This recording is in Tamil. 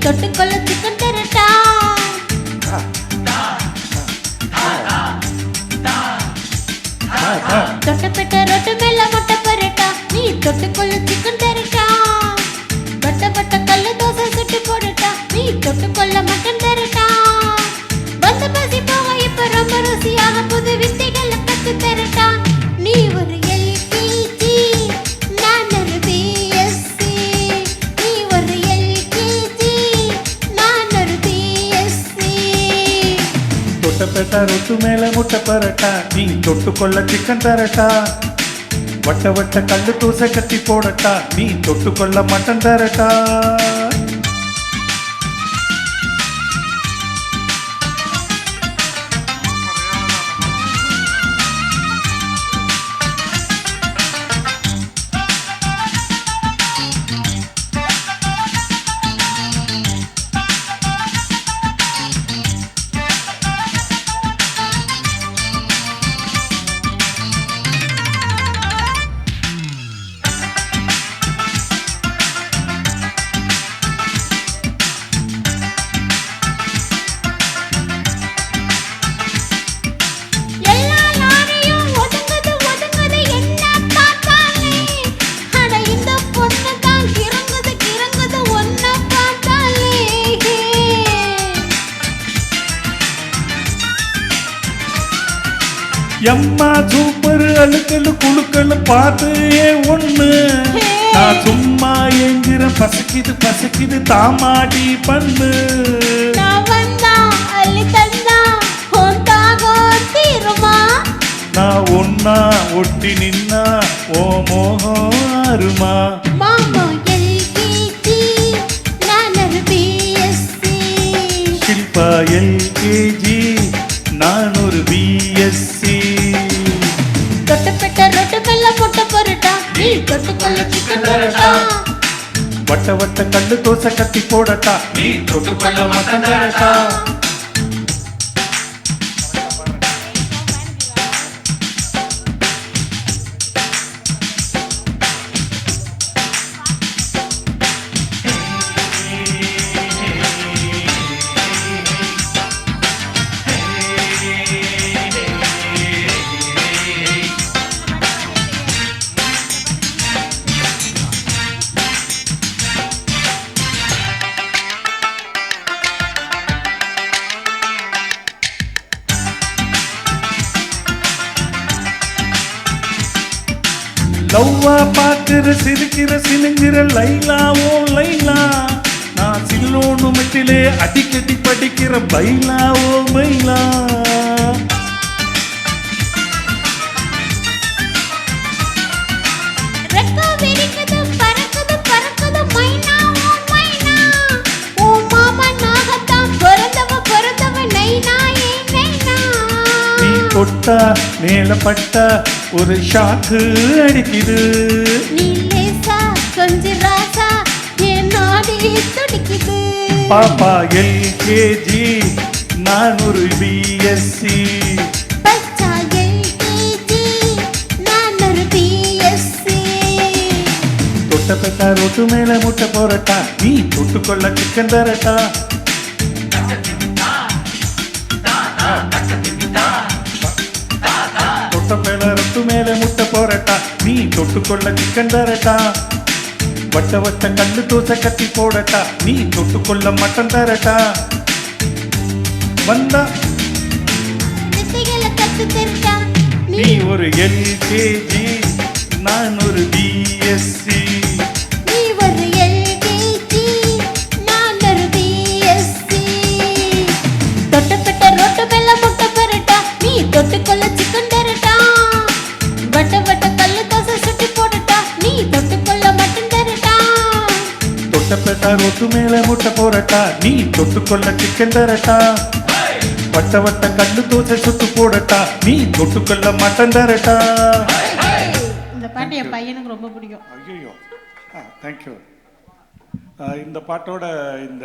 தொட்டுக்கொள்ள சிக்கன் தரட்டா தொட்டப்பட்ட ரொட்டு மேல முட்டை பரட்டா நீ தொட்டுக்கொள்ள சிக்கன் தரட்டா வட்ட கல்லு தோசை சுட்டு போடட்டா நீ தொட்டுக்கொள்ள மட்டன் தரட்டா வந்து பசி போக இப்ப ரொம்ப ருசியாக புது வித்தைகளை கத்து தரட்டா நீ ஒரு எல்கேஜி நான் ஒரு பிஎஸ்சி நீ ஒரு எல்கேஜி நான் ஒரு பிஎஸ்சி தொட்டப்பட்ட ரொட்டு மேல முட்டை பரட்டா நீ தொட்டுக்கொள்ள சிக்கன் தரட்டா வட்ட கல்லு தோசை கட்டி போடட்டா நீ தொட்டுக்கொள்ள மட்டன் தரட்டா எம்மா சூப்பர் அழுக்கலு குழுக்கலு பார்த்து ஒண்ணு நான் சும்மா எங்கிற பசிக்குது தாமாடி பண்ணு நான் ஒன்னா ஒட்டி நின்னா ஓ மோகம் அருமா ஷில்பா எல்கேஜி நான் ஒரு பிஎஸ்சி தொட்டப்பட்ட ரொட்டு மேல முட்டை பரட்டா நீ தொட்டுக்கொள்ள சிக்கன் தரட்டா வட்ட கல்லு தோசை கட்டி போடட்டா நீ தொட்டுக்கொள்ள மட்டன் தரட்டா லவ்வா பாக்குற சிரிக்கிற சினுங்கிற லைலா ஓ லைலா நான் சில்லோனு மெட்டிலே அடிக்கடி படிக்கிற பைலா ஓ பைலா தொட்டா மேல பட்டா ஒரு ஷாக்கு அடிக்குது பாப்பா எல்கேஜி நான் ஒரு பிஎஸ்சி தொட்டப்பட்டா ரொட்டு மேல முட்டை போரட்டா நீ தொட்டுக்கொள்ள சிக்கன் தரட்டா மேல ரொட்டு மேல முட்டை போரட்டா நீ தொட்டுக்கொள்ள சிக்கன் தரட்டா வட்ட கல்லு தோசை கட்டி போடட்டா நீ தொட்டுக்கொள்ள மட்டன் தரட்டா வந்தா நீ ஒரு எல்கேஜி நான் ஒரு பிஎஸ்சி தொட்டப்பட்ட ரொட்டு மேல முட்டை பரட்டா நீ தொட்டுக்கொள்ள சிக்கன் தரட்டா வட்ட கல்லு தோசை சுட்டு போடட்டா நீ தொட்டுக்கொள்ள மட்டன் தரட்டா தொட்டப்பட்ட ரொட்டு மேல முட்டை போரட்டா நீ தொட்டுக்கொள்ள சிக்கன் தரட்டா வட்ட கல்லு தோசை சுட்டு போடட்டா நீ தொட்டுக்கொள்ள மட்டன் தரட்டா இந்த பாட்டு என் பையனுக்கு ரொம்ப பிடிக்கும் ஐயோ தேங்க்யூ இந்த பாட்டோட இந்த